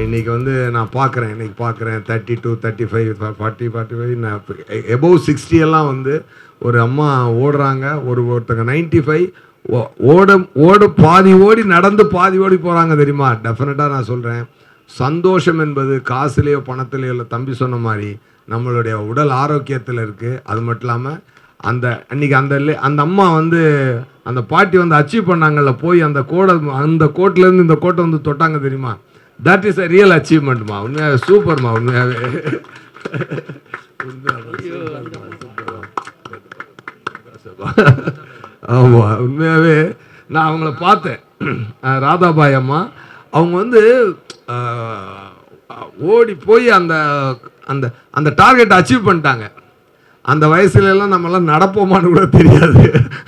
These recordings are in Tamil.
இன்றைக்கி வந்து நான் பார்க்குறேன், இன்றைக்கி பார்க்குறேன் 32, 35, 40, 45 நான் எபோவ் 60 எல்லாம் வந்து ஒரு அம்மா ஓடுறாங்க. ஒருத்தங்க 95 ஓட பாதி ஓடி நடந்து பாதி ஓடி போகிறாங்க தெரியுமா? டெஃபினட்டாக நான் சொல்கிறேன், சந்தோஷம் என்பது காசுலேயோ பணத்துலேயோ இல்லை. தம்பி சொன்ன மாதிரி நம்மளுடைய உடல் ஆரோக்கியத்தில் இருக்குது. அது மட்டும் இல்லாமல் அன்றைக்கி அந்த அம்மா வந்து அந்த பாட்டி வந்து அச்சீவ் பண்ணாங்கல்ல, போய் அந்த கோட்டிலேருந்து இந்த கோட்டை வந்து தொட்டாங்க தெரியுமா? தட் இஸ் அ ரியல் அச்சீவ்மெண்ட்மா. உண்மையாகவே சூப்பர்மா. உண்மையாகவே ஆமாம், உண்மையாகவே நான் அவங்கள பார்த்தேன். ராதாபாய் அம்மா அவங்க வந்து ஓடி போய் அந்த அந்த அந்த டார்கெட்டை அச்சீவ் பண்ணிட்டாங்க. அந்த வயசுலலாம் நம்மளாம் நடப்போமான்னு கூட தெரியாது.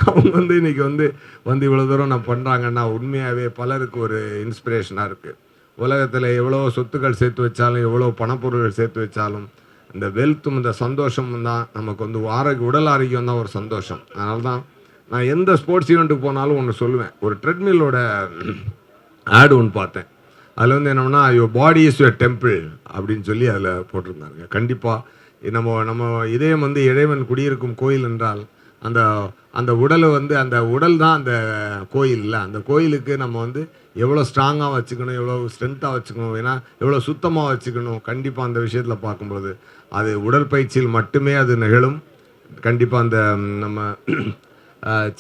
அவங்க வந்து இன்றைக்கி வந்து இவ்வளோ தூரம் நான் பண்ணுறாங்கன்னா உண்மையாகவே பலருக்கு ஒரு இன்ஸ்பிரேஷனாக இருக்குது. உலகத்தில் எவ்வளோ சொத்துக்கள் சேர்த்து வச்சாலும், எவ்வளோ பணப்பொருள்கள் சேர்த்து வச்சாலும், இந்த வெல்த்தும் இந்த சந்தோஷமும் தான் நமக்கு வந்து உடல் ஆரோக்கியம் தான் ஒரு சந்தோஷம். அதனால தான் நான் எந்த ஸ்போர்ட்ஸ் ஈவெண்ட்டுக்கு போனாலும் ஒன்று சொல்லுவேன். ஒரு ட்ரெட்மில்லோட ஆடு ஒன்று பார்த்தேன். அதில் வந்து என்னன்னா, your body is your temple அப்படின்னு சொல்லி அதில் போட்டிருந்தாங்க. கண்டிப்பாக நம்ம இதயம் வந்து இறைவன் குடியிருக்கும் கோயில் என்றால் அந்த உடலை வந்து அந்த உடல் தான் அந்த கோயில் இல்லை. அந்த கோயிலுக்கு நம்ம வந்து எவ்வளோ ஸ்ட்ராங்காக வச்சுக்கணும், எவ்வளோ ஸ்ட்ரென்த்தாக வச்சுக்கணும், ஏன்னா எவ்வளோ சுத்தமாக வச்சுக்கணும். கண்டிப்பாக அந்த விஷயத்தில் பார்க்கும்போது அது உடற்பயிற்சியில் மட்டுமே அது நிகழும். கண்டிப்பாக அந்த நம்ம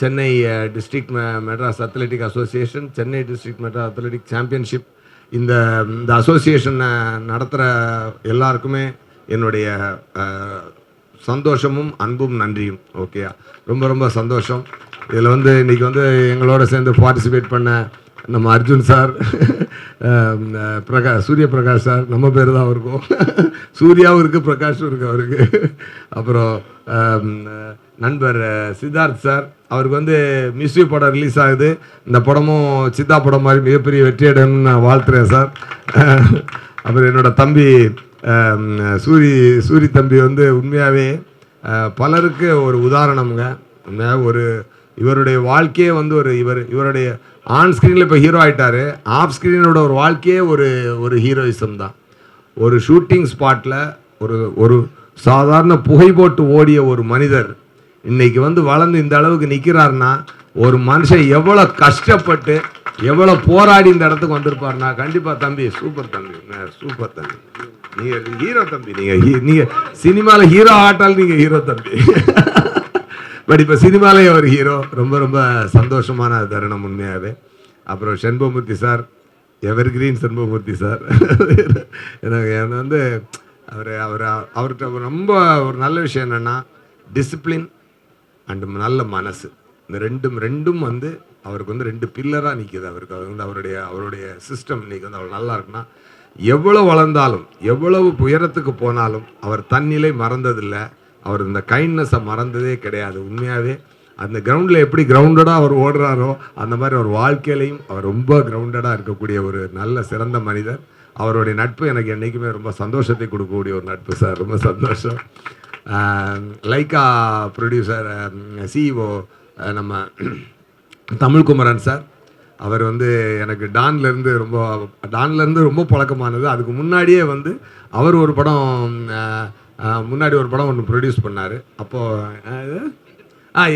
Chennai district Madras athletic association, Chennai district Madras athletic championship, இந்த அசோசியேஷனை நடத்துகிற எல்லாருக்குமே என்னுடைய சந்தோஷமும் அன்பும் நன்றியும். ஓகேயா, ரொம்ப ரொம்ப சந்தோஷம். இதில் வந்து இன்றைக்கி வந்து எங்களோட சேர்ந்து பார்ட்டிசிபேட் பண்ண நம்ம அர்ஜுன் சார், சூரிய பிரகாஷ் சார், நம்ம பேர் தான் இருக்கும், சூர்யாவும் இருக்குது பிரகாஷும் இருக்குது அவருக்கு. அப்புறம் நண்பர் சித்தார்த் சார், அவருக்கு வந்து மிஸ்யூ படம் ரிலீஸ் ஆகுது. இந்த படமும் சித்தா படம் மாதிரி மிகப்பெரிய வெற்றியடையணும்னு நான் வாழ்த்துறேன் சார். அப்புறம் என்னோட தம்பி சூரி தம்பி வந்து உண்மையாகவே பலருக்கு ஒரு உதாரணம்ங்க. உண்மையாக இவருடைய வாழ்க்கையே வந்து இவருடைய ஆன் ஸ்க்ரீனில் இப்போ ஹீரோ ஆகிட்டார். ஆஃப் ஸ்க்ரீனோட ஒரு வாழ்க்கையே ஒரு ஹீரோயிசம் தான். ஒரு ஷூட்டிங் ஸ்பாட்டில் ஒரு சாதாரண புகை போட்டு ஓடிய ஒரு மனிதர் இன்னைக்கு வந்து வளர்ந்து இந்த அளவுக்கு நிற்கிறாருன்னா, ஒரு மனுஷன் எவ்வளோ கஷ்டப்பட்டு எவ்வளோ போராடி இந்த இடத்துக்கு வந்திருப்பாருன்னா, கண்டிப்பாக தம்பி சூப்பர் தம்பி, சூப்பர் தம்பி, நீங்கள் ஹீரோ தம்பி. நீங்கள் சினிமாவில் ஹீரோ ஆட்டால் நீங்கள் ஹீரோ தம்பி. பட் இப்போ சினிமாலே ஒரு ஹீரோ. ரொம்ப ரொம்ப சந்தோஷமான தருணம் உண்மையாகவே. அப்புறம் Shenbagamoorthy sir, evergreen Shenbagamoorthy sir, எனக்கு வந்து அவர்கிட்ட ரொம்ப ஒரு நல்ல விஷயம் என்னென்னா, டிசிப்ளின் அண்ட் நல்ல மனசு. இந்த ரெண்டும் வந்து அவருக்கு வந்து 2 பில்லராக நிற்கிது. அவருக்கு வந்து அவருடைய சிஸ்டம் இன்றைக்கி வந்து அவ்வளோ நல்லா இருக்குன்னா, எவ்வளோ வளர்ந்தாலும் எவ்வளவு உயரத்துக்கு போனாலும் அவர் தன்னிலை மறந்ததில்லை. அவர் இந்த கைண்ட்னஸை மறந்ததே கிடையாது. உண்மையாகவே அந்த கிரவுண்டில் எப்படி கிரவுண்டடாக அவர் ஓடுறாரோ அந்த மாதிரி அவர் வாழ்க்கையிலையும் அவர் ரொம்ப கிரவுண்டடாக இருக்கக்கூடிய ஒரு நல்ல சிறந்த மனிதர். அவருடைய நட்பு எனக்கு என்றைக்குமே ரொம்ப சந்தோஷத்தை கொடுக்கக்கூடிய ஒரு நட்பு சார். ரொம்ப சந்தோஷம். லைக்கா ப்ரொடியூசர் சிஇஓ நம்ம தமிழ்குமரன் சார், அவர் வந்து எனக்கு டான்லேருந்து ரொம்ப பழக்கமானது. அதுக்கு முன்னாடியே வந்து அவர் ஒரு படம் ஒன்று ப்ரொடியூஸ் பண்ணார். அப்போது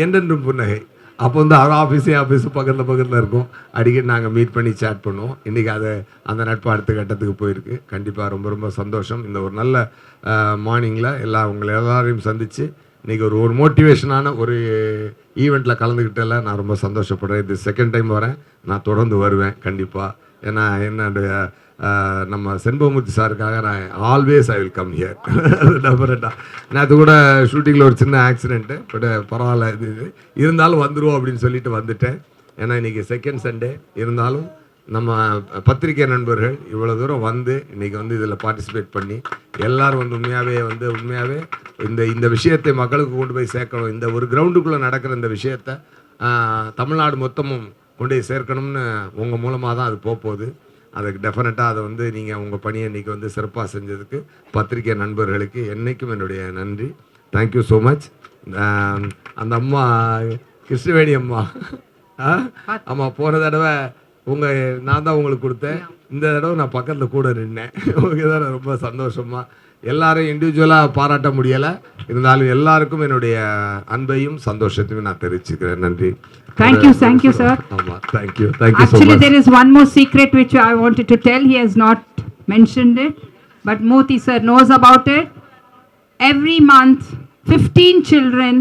என்றென்றும் புன்னகை. அப்போ வந்து அவர் ஆஃபீஸு பக்கத்தில் இருக்கும். அடிக்கடி நாங்கள் மீட் பண்ணி சேட் பண்ணுவோம். இன்றைக்கி அந்த நட்பு அடுத்த கட்டத்துக்கு போயிருக்கு. கண்டிப்பாக ரொம்ப ரொம்ப சந்தோஷம். இந்த ஒரு நல்ல மார்னிங்கில் உங்களை எல்லாரையும் சந்தித்து இன்றைக்கி ஒரு மோட்டிவேஷனான ஒரு ஈவெண்ட்டில் கலந்துக்கிட்டல நான் ரொம்ப சந்தோஷப்படுறேன். இது செகண்ட் டைம் வரேன். நான் தொடர்ந்து வருவேன் கண்டிப்பாக. ஏன்னா என்னுடைய நம்ம செண்பகமூர்த்தி சாருக்காக நான் always I will come here. டெஃபினட்டாக. நேற்று கூட ஷூட்டிங்கில் ஒரு சின்ன ஆக்சிடெண்ட்டு, பட் பரவாயில்ல, இது இருந்தாலும் வந்துடுவோம் அப்படின்னு சொல்லிட்டு வந்துட்டேன். ஏன்னா இன்றைக்கி செகண்ட் சண்டே இருந்தாலும் நம்ம பத்திரிகை நண்பர்கள் இவ்வளோ தூரம் வந்து இன்றைக்கி வந்து இதில் பார்ட்டிசிபேட் பண்ணி எல்லோரும் வந்து உண்மையாகவே இந்த விஷயத்தை மக்களுக்கு கொண்டு போய் சேர்க்கணும். இந்த ஒரு கிரவுண்டுக்குள்ளே நடக்கிற இந்த விஷயத்தை தமிழ்நாடு மொத்தமும் கொண்டு போய் சேர்க்கணும்னு உங்கள் மூலமாக தான் அது போகுது. அதுக்கு டெஃபினட்டாக அதை வந்து நீங்கள் உங்கள் பணியை இன்றைக்கி வந்து சிறப்பாக செஞ்சதுக்கு பத்திரிகை நண்பர்களுக்கு என்றைக்கும் என்னுடைய நன்றி. Thank you so much. அந்த அம்மா கிருஷ்ணவேணி அம்மா, ஆமாம், போன தடவை நான் தான் உங்களுக்கு கொடுத்தேன். இந்த தடவை நான் பக்கத்தில் கூட நின்னேன். ஓகே தான், ரொம்ப சந்தோஷமா. எல்லாரும் இண்டிவிஜுவலாக பாராட்ட முடியலை, இருந்தாலும் எல்லாருக்கும் என்னுடைய அன்பையும் சந்தோஷத்தையும் நான் தெரிவிச்சுக்கிறேன். நன்றி. Thank you, sir. ஆமாம், thank you so much. Actually, there is one more secret which I wanted to tell. He has not mentioned it, but Murthy sir knows about it. Every month, 15 children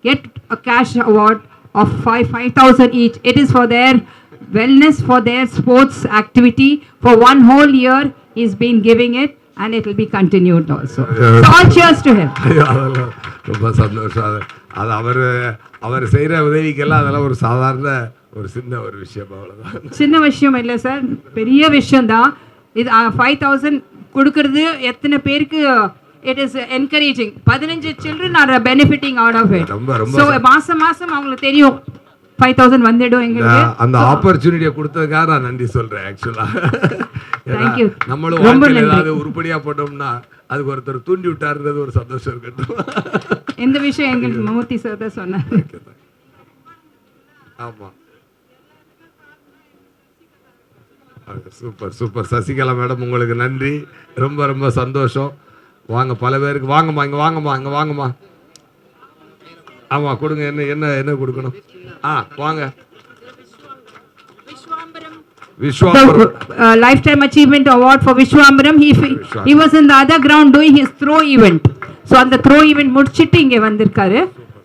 get a cash award of 5,000 each. It is for their wellness, for their sports activity. For one whole year, he's been giving it, and it will be continued also. So all cheers to him. அதெல்லாம் ரொம்ப சந்தோஷம். அது அவர் செய்கிற உதவிக்கெல்லாம் அதெல்லாம் ஒரு சாதாரண ஒரு சின்ன ஒரு விஷயம், அவ்வளோதான். சின்ன விஷயம் இல்லை சார், பெரிய விஷயம்தான் இது. 5,000 கொடுக்கறது எத்தனை பேருக்கு it is encouraging. 15 children are benefiting out of it. So மாசம் அவங்களுக்கு தெரியும் 5,000 வந்துடும் எங்களுக்கு. அந்த ஆப்பர்ச்சுனிட்டியை கொடுத்ததுக்காக நான் நன்றி சொல்றேன். ஆக்சுவலா தேங்க்யூ. நம்மளும் வாழ்க்கையில் ஏதாவது உருப்படியா போட்டோம்னா அதுக்கு ஒருத்தர் தூண்டி விட்டாருன்றது ஒரு சந்தோஷம் இருக்கட்டும். இந்த விஷயம் எங்களுக்கு மூர்த்தி சார் தான் சொன்னார். ஆமா, சூப்பர் சூப்பர். சசிகலா மேடம், உங்களுக்கு நன்றி, ரொம்ப ரொம்ப சந்தோஷம். வாங்க, பல பேருக்கு வாங்கம்மா, இங்கே வாங்கம்மா, இங்கே வாங்கம்மா. ஆமாம், கொடுங்க. என்ன கொடுக்கணும்? வாங்க. Vishwambaram lifetime achievement award for Vishwambaram. He was in the other ground doing his throw event. So on the throw event முடிச்சிட்டு இங்க வந்திருக்காரு.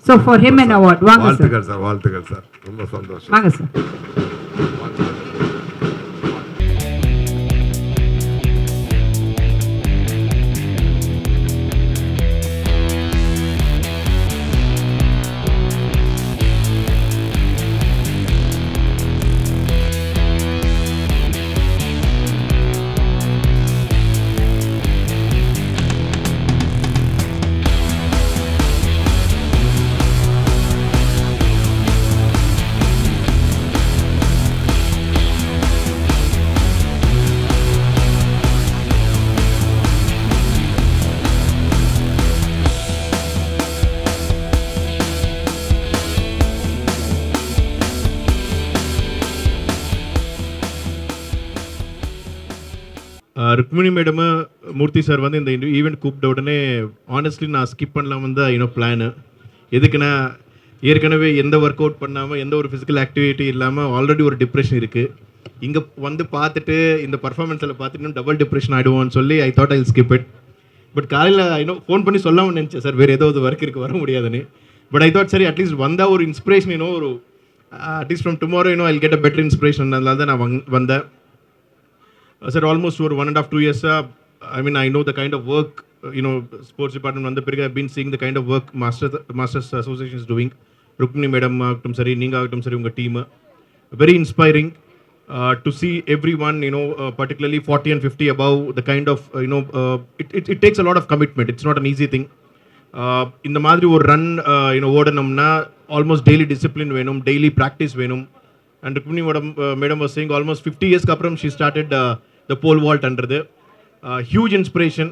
So for him an award. வாங்க சார். வாழ்த்துக்கள் சார், ரொம்ப சந்தோஷம். வாங்க சார். ருக்மிணி மேடம், மூர்த்தி சார் வந்து இந்த ஈவெண்ட் கூப்பிட்ட உடனே ஆனஸ்ட்லி நான் ஸ்கிப் பண்ணலாம் வந்து பிளானு. எதுக்குன்னா, ஏற்கனவே எந்த ஒர்க் அவுட் பண்ணாமல் எந்த ஒரு ஃபிசிக்கல் ஆக்டிவிட்டி இல்லாமல் ஆல்ரெடி ஒரு டிப்ரெஷன் இருக்குது. இங்கே வந்து பார்த்துட்டு இந்த பர்ஃபார்மன்ஸில் பார்த்துட்டு இன்னும் டபுள் டிப்ரெஷன் ஆகிடுவோன்னு சொல்லி I thought I skip it. But காலையில் ஃபோன் பண்ணி சொல்லாமல் நினச்சேன் சார், வேறு ஏதாவது ஒர்க் இருக்குது, வர முடியாதுன்னு. பட் ஐ தாட் சரி, அட்லீஸ்ட் வந்தால் ஒரு இன்ஸ்பிரேஷன், ஒரு at least from tomorrow I get a better inspiration. அதனால தான் நான் வந்தேன். Sir, almost for 1.5-2 years, I know the kind of work, sports department vanda pirga, I've been seeing the kind of work Masters Association is doing. Rukmini madam aagtum sari, neenga aagtum sari, unga team very inspiring to see everyone, particularly 40 and 50 above, the kind of, it takes a lot of commitment. It's not an easy thing. In the madri or run, odanamna, almost daily discipline venum, daily practice venum. And Rukmini madam was saying almost 50 years kapram she started the pole vault under the huge inspiration.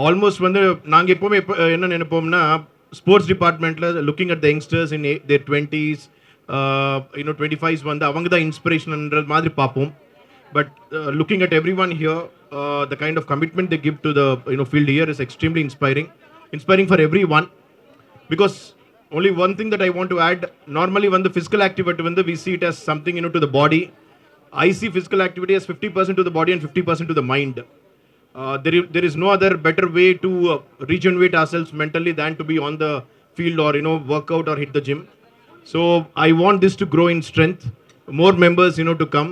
Almost when நாங்கள் எப்போவுமே என்ன நினைப்போம்னா, ஸ்போர்ட்ஸ் டிபார்ட்மெண்ட்டில் looking at the youngsters in their 20s 25s வந்து அவங்க தான் இன்ஸ்பிரேஷன்ன்ற மாதிரி பார்ப்போம். But looking at everyone here, the kind of commitment they give to the field here is extremely inspiring for everyone. Because only one thing that I want to add, normally when the physical activity, when we see it as something to the body, I see physical activity as 50% to the body and 50% to the mind. There is no other better way to regenerate ourselves mentally than to be on the field or work out or hit the gym. So I want this to grow in strength, more members to come.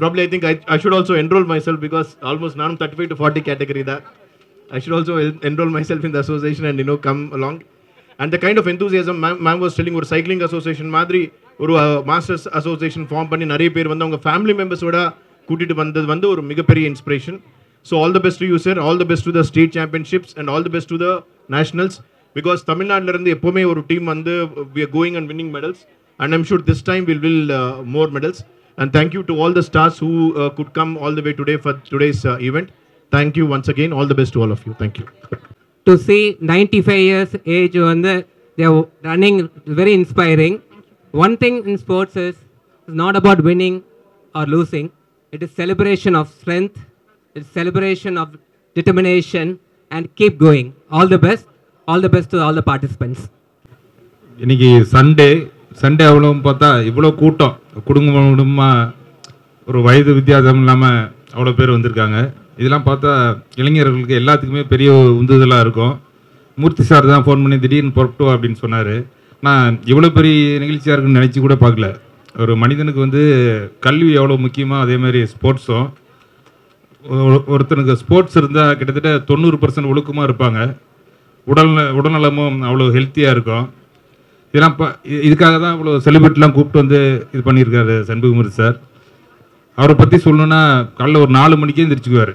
Probably I think I should also enroll myself, because almost now 35 to 40 category that I should also enroll myself in the association and come along. And the kind of enthusiasm ma'am was telling, ஒரு cycling association மாதிரி ஒரு மாஸ்டர்ஸ் அசோசியேஷன் ஃபார்ம் பண்ணி நிறைய பேர் வந்து அவங்க ஃபேமிலி மெம்பர்ஸோட கூட்டிகிட்டு வந்தது வந்து ஒரு மிகப்பெரிய inspiration. So all the best to you sir, all the best to the state championships and all the best to the nationals. Because தமிழ்நாட்டிலேருந்து எப்போவுமே ஒரு டீம் வந்து we are going and winning medals, and I'm sure this time we'll win more medals. And thank you to all the stars who could come all the way today for today's event. Thank you once again. All the best to all of you. Thank you. To see 95 years age they are running, very inspiring. One thing in sports is it's not about winning or losing. It is celebration of strength. It's celebration of determination, and keep going. All the best. All the best to all the participants. இன்னைக்கு சண்டே அவ்வளோவும் பார்த்தா இவ்வளோ கூட்டம் குடும்பமாக ஒரு வயது வித்தியாசம் இல்லாமல் அவ்வளோ பேர் வந்திருக்காங்க. இதெல்லாம் பார்த்தா இளைஞர்களுக்கு எல்லாத்துக்குமே பெரிய உந்துதலாக இருக்கும். மூர்த்தி சார் தான் ஃபோன் பண்ணி திடீர்னு புறப்பட்டோம் அப்படின்னு சொன்னார். நான் இவ்வளோ பெரிய நிகழ்ச்சியாக இருக்குன்னு நினச்சி கூட பார்க்கல. ஒரு மனிதனுக்கு வந்து கல்வி எவ்வளோ முக்கியமாக அதே மாதிரி ஸ்போர்ட்ஸும். ஒருத்தனுக்கு ஸ்போர்ட்ஸ் இருந்தால் கிட்டத்தட்ட 90% ஒழுக்கமாக இருப்பாங்க. உடல்நலமும் அவ்வளோ ஹெல்த்தியாக இருக்கும். இதெல்லாம் இதுக்காக தான் இவ்வளோ செலிபிரிட்டிலாம் கூப்பிட்டு வந்து இது பண்ணியிருக்காரு சண்முகமூர்த்தி சார். அவரை பற்றி சொல்லணுன்னா காலைல ஒரு 4 மணிக்கே எந்திரிச்சுக்குவார்.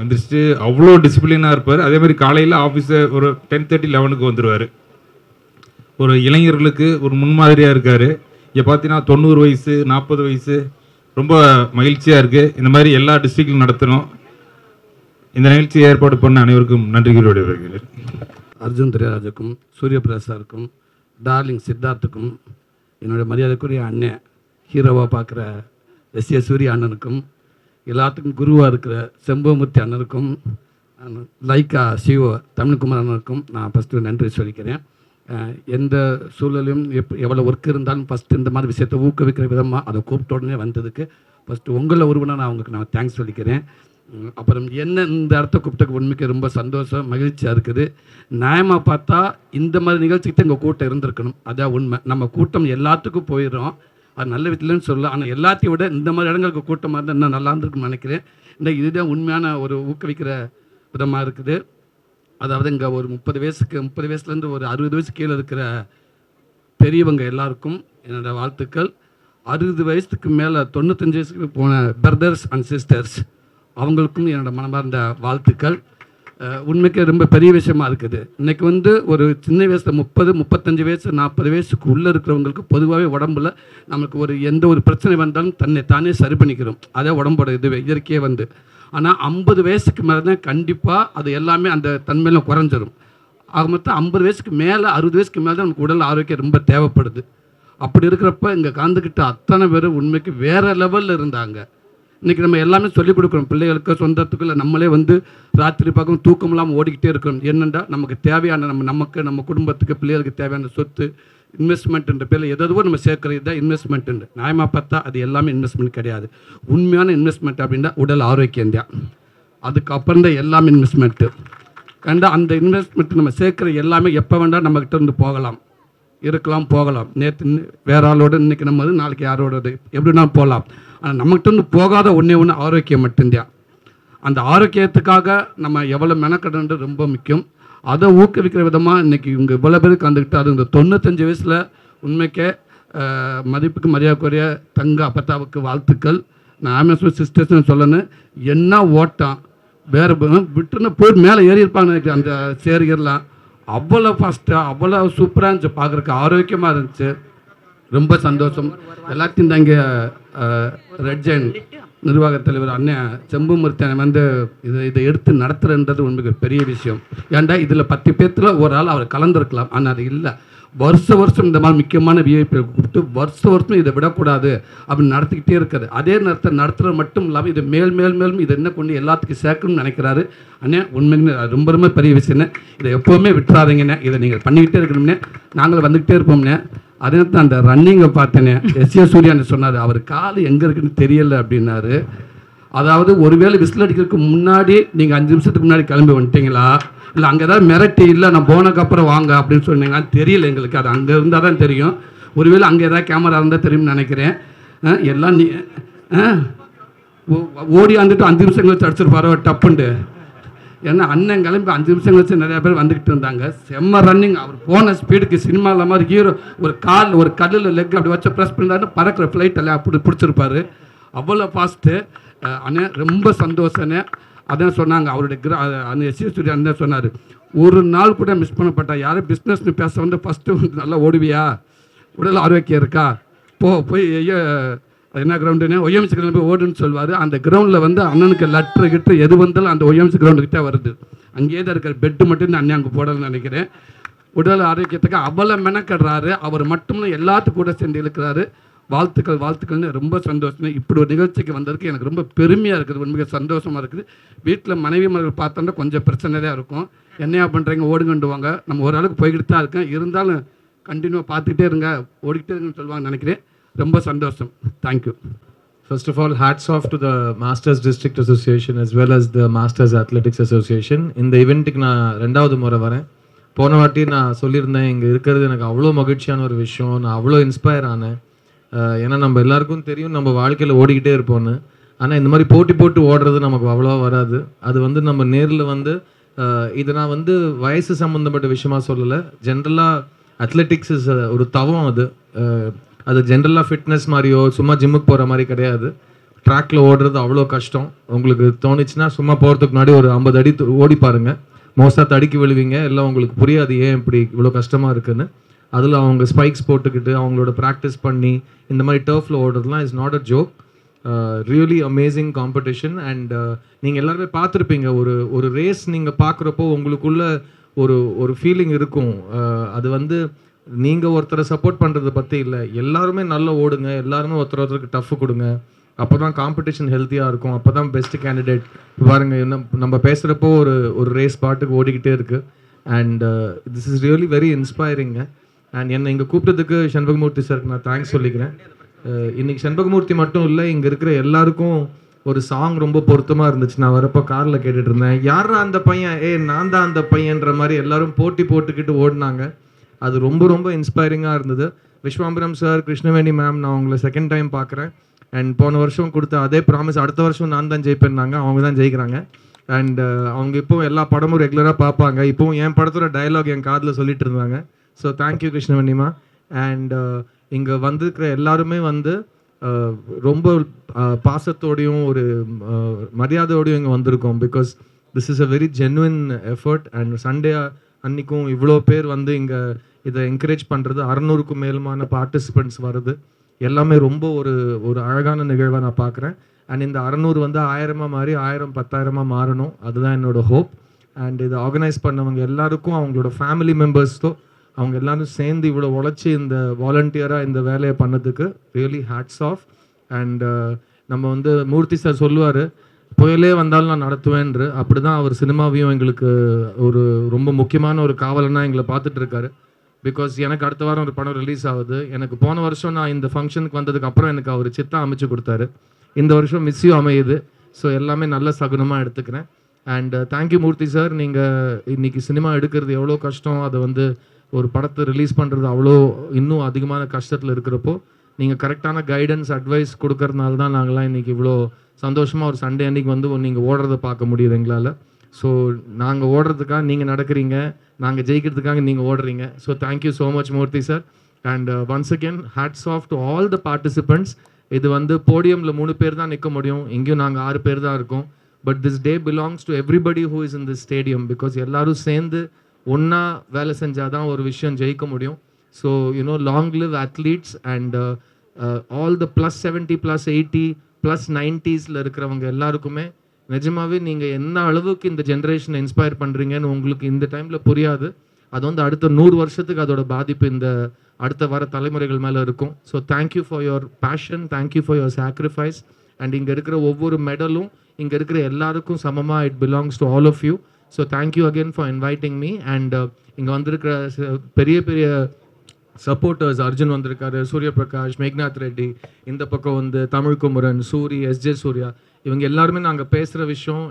எந்திரிச்சிட்டு அவ்வளோ டிசிப்ளினாக இருப்பார். அதே மாதிரி காலையில் ஆஃபீஸை ஒரு 10:30 11க்கு வந்துடுவார். ஒரு இளைஞர்களுக்கு ஒரு முன்மாதிரியாக இருக்கார். இங்கே பார்த்தீங்கன்னா 90 வயசு 40 வயசு ரொம்ப மகிழ்ச்சியாக இருக்குது. இந்த மாதிரி எல்லா டிஸ்ட்ரிக்ட்லையும் நடத்தணும். இந்த நிகழ்ச்சி ஏற்பாடு பண்ண அனைவருக்கும் நன்றிகளோடு வருகிறேன். அர்ஜுன் திரைராஜுக்கும் சூரியபிரசாருக்கும் டார்லிங் சித்தார்த்துக்கும் என்னுடைய மரியாதைக்குரிய அண்ணன் ஹீரோவாக பார்க்குற எஸ் சூரிய அண்ணனுக்கும் எல்லாத்துக்கும் குருவாக இருக்கிற செம்பமூர்த்தி அண்ணனுக்கும் லைக்கா சிவோ தமிழ்குமார் அண்ணனுக்கும் நான் ஃபஸ்ட்டு நன்றி சொல்லிக்கிறேன். எந்த சூழலையும் எவ்வளோ ஒர்க் இருந்தாலும் ஃபஸ்ட்டு இந்த மாதிரி விஷயத்தை ஊக்குவிக்கிற விதமாக அதை கூப்பிட்ட உடனே வந்ததுக்கு ஃபஸ்ட்டு உங்களில் ஒருவனாக நான் அவங்களுக்கு நான் தேங்க்ஸ் சொல்லிக்கிறேன். அப்புறம் என்ன இந்த இடத்த கூப்பிட்டக்கு உண்மைக்கு ரொம்ப சந்தோஷம் மகிழ்ச்சியாக இருக்குது. நியாயமாக பார்த்தா இந்த மாதிரி நிகழ்ச்சிக்கு தான் எங்கள் கூட்டம் இருந்திருக்கணும். அதான் உண்மை. நம்ம கூட்டம் எல்லாத்துக்கும் போயிடும், அது நல்ல விதத்துலன்னு சொல்லலாம். ஆனால் எல்லாத்தையும் விட இந்த மாதிரி இடங்களுக்கு கூட்டமாக இருந்தால் இன்னும் நல்லா இருந்திருக்குன்னு நினைக்கிறேன். இந்த இதுதான் உண்மையான ஒரு ஊக்குவிக்கிற விதமாக இருக்குது. அதாவது இங்கே ஒரு 30 வயசுலேருந்து ஒரு 60 வயசு கீழே இருக்கிற பெரியவங்க எல்லாருக்கும் என்னோடய வாழ்த்துக்கள். 60 வயசுக்கு மேலே 95 வயசுக்கு போன பிரதர்ஸ் அண்ட் சிஸ்டர்ஸ் அவங்களுக்கும் என்னோடய மனமார்ந்த வாழ்த்துக்கள். உண்மைக்கு ரொம்ப பெரிய விஷயமா இருக்குது. இன்றைக்கி வந்து ஒரு சின்ன வயசில் 30 35 வயசு 40 வயசுக்கு உள்ளே இருக்கிறவங்களுக்கு பொதுவாகவே உடம்புல நமக்கு ஒரு எந்த ஒரு பிரச்சனை வந்தாலும் தன்னை தானே சரி பண்ணிக்கிறோம். அதே உடம்போட இதுவே இயற்கையே வந்து. ஆனால் 50 வயசுக்கு மேலே தான் கண்டிப்பாக அது எல்லாமே அந்த தன்மையில குறைஞ்சிரும். ஆக மொத்தம் 50 வயசுக்கு மேலே 60 வயசுக்கு மேலே தான் நமக்கு உடல் ஆரோக்கியம் ரொம்ப தேவைப்படுது. அப்படி இருக்கிறப்ப இங்கே கலந்துக்கிட்ட அத்தனை பேர் உண்மைக்கு வேறு லெவலில் இருந்தாங்க. இன்றைக்கி நம்ம எல்லாமே சொல்லிக் கொடுக்குறோம் பிள்ளைகளுக்கு சொந்தத்துக்குள்ள. நம்மளே வந்து ராத்திரி பார்க்கும் தூக்கம் இல்லாமல் ஓடிக்கிட்டே இருக்கிறோம். என்னென்னா நமக்கு தேவையான நம்ம குடும்பத்துக்கு பிள்ளைகளுக்கு தேவையான சொத்து இன்வெஸ்ட்மெண்ட்ன்ற பேரில் எதுவோ நம்ம சேர்க்குறது தான் இன்வெஸ்ட்மெண்ட்டு. நியாயமாக பார்த்தா அது எல்லாமே இன்வெஸ்ட்மெண்ட் கிடையாது. உண்மையான இன்வெஸ்ட்மெண்ட் அப்படின்னா உடல் ஆரோக்கியம் தான். அதுக்கப்புறம் தான் எல்லாமே இன்வெஸ்ட்மெண்ட்டு. கண்டா அந்த இன்வெஸ்ட்மெண்ட் நம்ம சேர்க்குற எல்லாமே எப்போ வேண்டாம் நம்மக்கிட்ட இருந்து போகலாம், இருக்கலாம், போகலாம். நேற்று வேற ஆளோட இன்றைக்கி நம்ம நாளைக்கு யாரோடது எப்படின்னா போகலாம். ஆனால் நம்மகிட்ட இருந்து போகாத ஒன்றே ஆரோக்கியம் மட்டும்தான். அந்த ஆரோக்கியத்துக்காக நம்ம எவ்வளோ மெனக்கடன்றது ரொம்ப முக்கியம். அதை ஊக்குவிக்கிற விதமாக இன்றைக்கி இவங்க இவ்வளோ பேருக்கு கண்டுக்கிட்டு அது இந்த 95 வயசில் உண்மைக்கே மதிப்புக்கு மரியாதைக்குரிய தங்க அப்பத்தாவுக்கு வாழ்த்துக்கள். நான் ஆமேஸ்வர் சிஸ்டர்ஸ்னு சொல்லணும். என்ன ஓட்டம் வேறு விட்டுன்னு போய் மேலே ஏறி இருப்பாங்க நினைக்கிறேன். அந்த சேரிகர்லாம் அவ்வளோ ஃபாஸ்ட்டாக அவ்வளோ சூப்பராக இருந்துச்சு, பார்க்குறக்கு ஆரோக்கியமாக இருந்துச்சு. ரொம்ப சந்தோஷம். எல்லாத்தையும் தான் இங்கே ரெட் ஜெயின் நிர்வாக தலைவர் அண்ணன் செம்புமூர்த்தி வந்து இதை எடுத்து நடத்துகிறன்றது உண்மைக்கு பெரிய விஷயம். ஏன்டா இதில் 10 பேர்த்தில் ஒரு ஆள் அவர் கலந்துருக்கலாம். ஆனால் அது இல்லை. வருஷம் இந்த மாதிரி முக்கியமான விஐபி கூப்பிட்டு வருஷம் இதை விடக்கூடாது அப்படின்னு நடத்திக்கிட்டே இருக்காது. அதே நேரத்தில் நடத்துகிறது மட்டும் இல்லாமல் இது மேலும் இதை என்ன கொண்டு எல்லாத்துக்கும் சேர்க்கணும்னு நினைக்கிறாரு அண்ணே. உண்மைன்னு ரொம்ப பெரிய விஷயம்னே. இதை எப்போவுமே விட்டுறாதீங்கண்ணே. இதை நீங்கள் பண்ணிக்கிட்டே இருக்கணும்னே. நாங்கள் வந்துக்கிட்டே இருப்போம்னே. அதே தான் அந்த ரன்னிங்கை பார்த்தேனே. எஸ் சூர்யான்னு சொன்னார். அவர் கால் எங்கே இருக்குன்னு தெரியலை அப்படின்னாரு. அதாவது ஒருவேளை விசில் அடிக்கிறதுக்கு முன்னாடி நீங்கள் 5 நிமிஷத்துக்கு முன்னாடி கிளம்பி வந்துட்டீங்களா, இல்லை அங்கே ஏதாவது மிரட்டி இல்லை நான் போனதுக்கப்புறம் வாங்க அப்படின்னு சொன்னீங்களான்னு தெரியல எங்களுக்கு. அது அங்கே இருந்தால் தான் தெரியும். ஒருவேளை அங்கே ஏதாவது கேமரா இருந்தால் தெரியும்னு நினைக்கிறேன். எல்லாம் ஓடி வந்துட்டு 5 நிமிஷம் கழிச்சு அடிச்சிருப்பாரோ டப்புண்டு. ஏன்னா அண்ணன் கிளம்பி 5 நிமிஷம் கழிச்சு நிறையா பேர் வந்துக்கிட்டு இருந்தாங்க. செம்ம ரன்னிங். அவர் போன ஸ்பீடுக்கு சினிமாவில் மாதிரி ஹீரோ ஒரு கல்லில் லெக் அப்படி வச்சு ப்ரெஸ் பண்ணிட்டாருன்னு பறக்கிற ஃப்ளைட் எல்லாம் அப்படி பிடிச்சிருப்பாரு. அவ்வளோ ஃபாஸ்ட்டு. அண்ணே ரொம்ப சந்தோஷண்ணே. அதான் சொன்னாங்க அவருடைய அந்த எஸ் சூர்யா அண்ணன் சொன்னார், ஒரு நாள் கூட மிஸ் பண்ணப்பட்டா யாரும் பிஸ்னஸ்னு பேச வந்து ஃபஸ்ட்டு வந்து நல்லா ஓடுவியா, உடல் ஆரோக்கியம் இருக்கா, போய் என்ன கிரவுண்டுன்னு ஒய்எம்சி கிரவுண்ட் போய் ஓடுன்னு சொல்லுவார். அந்த கிரவுண்டில் வந்து அண்ணனுக்கு லெட்ரு எது வந்தாலும் அந்த ஒய்எம்சி கிரவுண்டுக்கிட்டே வருது. அங்கேயே தான் இருக்கிற பெட்டு மட்டும் தான் அண்ணன் அங்கே போடணும்னு நினைக்கிறேன். உடல் ஆரோக்கியத்துக்கு அவ்வளோ மெனக்கடுறாரு. அவர் மட்டும் எல்லாத்துக்கும் கூட சேர்ந்து இழுக்கிறாரு. வாழ்த்துக்கள்னு ரொம்ப சந்தோஷம். இப்படி ஒரு நிகழ்ச்சிக்கு வந்ததுக்கு எனக்கு ரொம்ப பெருமையாக இருக்குது, உண்மையாக சந்தோஷமாக இருக்குது. வீட்டில் மனைவி மகள் பார்த்தோம்னா கொஞ்சம் பிரச்சனை தான் இருக்கும். என்னையா பண்ணுறீங்க ஓடுங்கண்டு வாங்க, நம்ம ஓரளவுக்கு போய்கிட்டு தான் இருக்கேன். இருந்தாலும் கண்டினியூவாக பார்த்துக்கிட்டே இருங்க, ஓடிக்கிட்டே இருங்கன்னு சொல்லுவாங்க நினைக்கிறேன். ரொம்ப சந்தோஷம். Thank you. First of all, hats off to the Masters District Association as well as the Masters Athletics Association. இந்த ஈவெண்ட்டுக்கு நான் 2வது முறை வரேன். போன வாட்டி நான் சொல்லியிருந்தேன், இங்கே இருக்கிறது எனக்கு அவ்வளோ மகிழ்ச்சியான ஒரு விஷயம், நான் அவ்வளோ இன்ஸ்பயர் ஆனேன். ஏன்னா நம்ம எல்லாருக்கும் தெரியும் நம்ம வாழ்க்கையில் ஓடிக்கிட்டே இருப்போம்னு. ஆனால் இந்த மாதிரி போட்டி போட்டு ஓடுறது நமக்கு அவ்வளோவா வராது. அது வந்து நம்ம நேரில் வந்து இதை நான் வந்து வயசு சம்மந்தப்பட்ட விஷயமா சொல்லலை. ஜென்ரலாக அத்லெட்டிக்ஸ் இஸ் ஒரு தவம். அது ஜென்ரலாக ஃபிட்னஸ் மாதிரியோ சும்மா ஜிம்முக்கு போகிற மாதிரி கிடையாது. ட்ராக்கில் ஓடுறது அவ்வளோ கஷ்டம். உங்களுக்கு தோணுச்சுன்னா சும்மா போகிறதுக்கு முன்னாடி ஒரு 50 அடி ஓடி பாருங்கள். மோஸ்ட்டாக தடுக்கி விழுவீங்க, எல்லாம் உங்களுக்கு புரியாது ஏன் இப்படி இவ்வளோ கஷ்டமாக இருக்குன்னு. அதில் அவங்க ஸ்பைக்ஸ் போட்டுக்கிட்டு அவங்களோட ப்ராக்டிஸ் பண்ணி இந்த மாதிரி டர்ஃபில் ஓடுறதுலாம் is not a joke. Really amazing competition. And நீங்கள் எல்லாருமே பார்த்துருப்பீங்க, ஒரு ரேஸ் நீங்கள் பார்க்குறப்போ உங்களுக்குள்ள ஒரு ஃபீலிங் இருக்கும். அது வந்து நீங்கள் ஒருத்தரை சப்போர்ட் பண்ணுறதை பற்றி இல்லை, எல்லாருமே நல்லா ஓடுங்க, எல்லாருமே ஒருத்தருக்கு டஃப் கொடுங்க, அப்போ தான் காம்படிஷன் ஹெல்த்தியாக இருக்கும், அப்போ தான் பெஸ்ட் கேண்டிடேட். பாருங்கள் நம்ம பேசுகிறப்போ ஒரு ரேஸ் பாட்டுக்கு ஓடிக்கிட்டே இருக்குது. And this is really very inspiring. And என்னை இங்கே கூப்பிட்டதுக்கு சண்பகமூர்த்தி சாருக்கு நான் தேங்க்ஸ் சொல்லிக்கிறேன். இன்றைக்கி சண்பகமூர்த்தி மட்டும் இல்லை, இங்கே இருக்கிற எல்லாருக்கும் ஒரு சாங் ரொம்ப பொருத்தமாக இருந்துச்சு. நான் வரப்போ காரில் கேட்டுட்டு இருந்தேன், யாரா அந்த பையன், நான் தான் அந்த பையன்ற மாதிரி எல்லாரும் போட்டி போட்டுக்கிட்டு ஓடினாங்க. அது ரொம்ப ரொம்ப இன்ஸ்பைரிங்காக இருந்தது. விஸ்வாம்பரம் சார், கிருஷ்ணவேணி மேம், நான் அவங்கள செகண்ட் டைம் பார்க்குறேன். அண்ட் போன வருஷம் கொடுத்த அதே ப்ராமிஸ், அடுத்த வருஷம் நான் தான் ஜெயிப்பேன்னாங்க, அவங்க தான் ஜெயிக்கிறாங்க. அண்ட் அவங்க இப்போவும் எல்லா படமும் ரெகுலராக பார்ப்பாங்க. இப்போவும் என் படத்தோட டயலாக் என் காதில் சொல்லிட்டு இருந்தாங்க. So thank you கிருஷ்ணவேணிமா. அண்ட் இங்கே வந்திருக்கிற எல்லாருமே வந்து ரொம்ப பாசத்தோடையும் ஒரு மரியாதையோடையும் இங்கே வந்திருக்கோம். Because this is a very genuine effort. And Sunday அன்றைக்கும் இவ்வளோ பேர் வந்து இங்கே இதை என்கரேஜ் பண்ணுறது, 600க்கும் மேலுமான பார்ட்டிசிபெண்ட்ஸ் வருது, எல்லாமே ரொம்ப ஒரு அழகான நிகழ்வாக நான் பார்க்குறேன். அண்ட் இந்த 600 வந்து 1000 மாறி 1000 10,000 மாறணும், அதுதான் என்னோட ஹோப். அண்ட் இதை ஆர்கனைஸ் பண்ணவங்க எல்லாருக்கும், அவங்களோட ஃபேமிலி மெம்பர்ஸ்க்கோ, அவங்க எல்லாரும் சேர்ந்து இவ்வளோ உழைச்சி இந்த வாலண்டியராக இந்த வேலையை பண்ணதுக்கு ரியலி ஹேட்ஸ் ஆஃப். அண்ட் நம்ம வந்து மூர்த்தி சார் சொல்லுவார், புயலே வந்தாலும் நான் நடத்துவேன்று. அப்படி தான் அவர் சினிமாவையும் எங்களுக்கு ஒரு ரொம்ப முக்கியமான ஒரு காவலனாக எங்களை பார்த்துட்டு இருக்காரு. பிகாஸ் எனக்கு அடுத்த வாரம் ஒரு படம் ரிலீஸ் ஆகுது. எனக்கு போன வருஷம் நான் இந்த ஃபங்க்ஷனுக்கு வந்ததுக்கு அப்புறம் எனக்கு அவர் சித்தா அமைச்சு கொடுத்தாரு. இந்த வருஷம் மிஸ்யூ அமையுது. ஸோ எல்லாமே நல்ல சகுனமாக எடுத்துக்கிறேன். And thank you Murthy sir. நீங்கள் இன்னைக்கு சினிமா எடுக்கிறது எவ்வளோ கஷ்டம், அதை வந்து ஒரு படத்தை ரிலீஸ் பண்ணுறது அவ்வளோ இன்னும் அதிகமான கஷ்டத்தில் இருக்கிறப்போ நீங்கள் கரெக்டான கைடன்ஸ் அட்வைஸ் கொடுக்கறதுனால தான் நாங்களாம் இன்றைக்கி இவ்வளோ சந்தோஷமாக ஒரு சண்டே அன்றைக்கி வந்து நீங்கள் ஓடுறதை பார்க்க முடியுது எங்களால். ஸோ நாங்கள் ஓடுறதுக்காக நீங்கள் நடக்கிறீங்க, நாங்கள் ஜெயிக்கிறதுக்காக நீங்கள் ஓடுறீங்க. So thank you so much Murthy sir. And once again hats off to all the participants. இது வந்து போடியமில் 3 பேர் தான் நிற்க முடியும், இங்கேயும் நாங்கள் 6 பேர் தான் இருக்கோம். But this day belongs to everybody who is in this stadium. Because எல்லாரும் சேர்ந்து ஒன்றா வேலை செஞ்சால் தான் ஒரு விஷயம் ஜெயிக்க முடியும். So you know long live athletes and all the +70 +80 +90s இருக்கிறவங்க எல்லாருக்குமே நிஜமாகவே நீங்கள் என்ன அளவுக்கு இந்த ஜென்ரேஷனை இன்ஸ்பயர் பண்ணுறீங்கன்னு உங்களுக்கு இந்த டைமில் புரியாது. அது வந்து அடுத்த 100 வருஷத்துக்கு அதோட பாதிப்பு இந்த அடுத்த வர தலைமுறைகள் மேலே இருக்கும். So thank you for your passion, thank you for your sacrifice. And இங்கே இருக்கிற ஒவ்வொரு மெடலும் இங்கே இருக்கிற எல்லாருக்கும் சமமாக it belongs to all of you. So thank you again for inviting me. And இங்கே வந்திருக்கிற பெரிய பெரிய சப்போர்ட்டர்ஸ், அர்ஜுன் வந்திருக்காரு, சூரியபிரகாஷ், மேக்நாத் ரெட்டி, இந்த பக்கம் வந்து தமிழ் குமரன், சூரி, SJ சூர்யா, இவங்க எல்லாருமே நாங்கள் பேசுகிற விஷயம்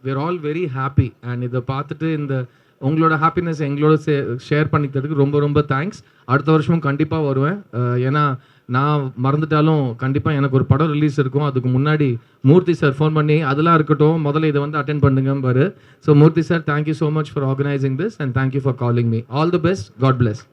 we're all very happy. And இதை பார்த்துட்டு இந்த உங்களோட ஹாப்பினஸ் எங்களோட ஷேர் பண்ணிக்கிறதுக்கு ரொம்ப ரொம்ப தேங்க்ஸ். அடுத்த வருஷமும் கண்டிப்பாக வருவேன். ஏன்னா நான் மறந்துட்டாலும் கண்டிப்பாக எனக்கு ஒரு படம் ரிலீஸ் இருக்கும். அதுக்கு முன்னாடி மூர்த்தி சார் ஃபோன் பண்ணி அதெல்லாம் இருக்கட்டும், முதல்ல இதை வந்து அட்டென்ட் பண்ணுங்கம்பாரு. So Murthy sir, thank you so much for organising this and thank you for calling me. All the best. God bless.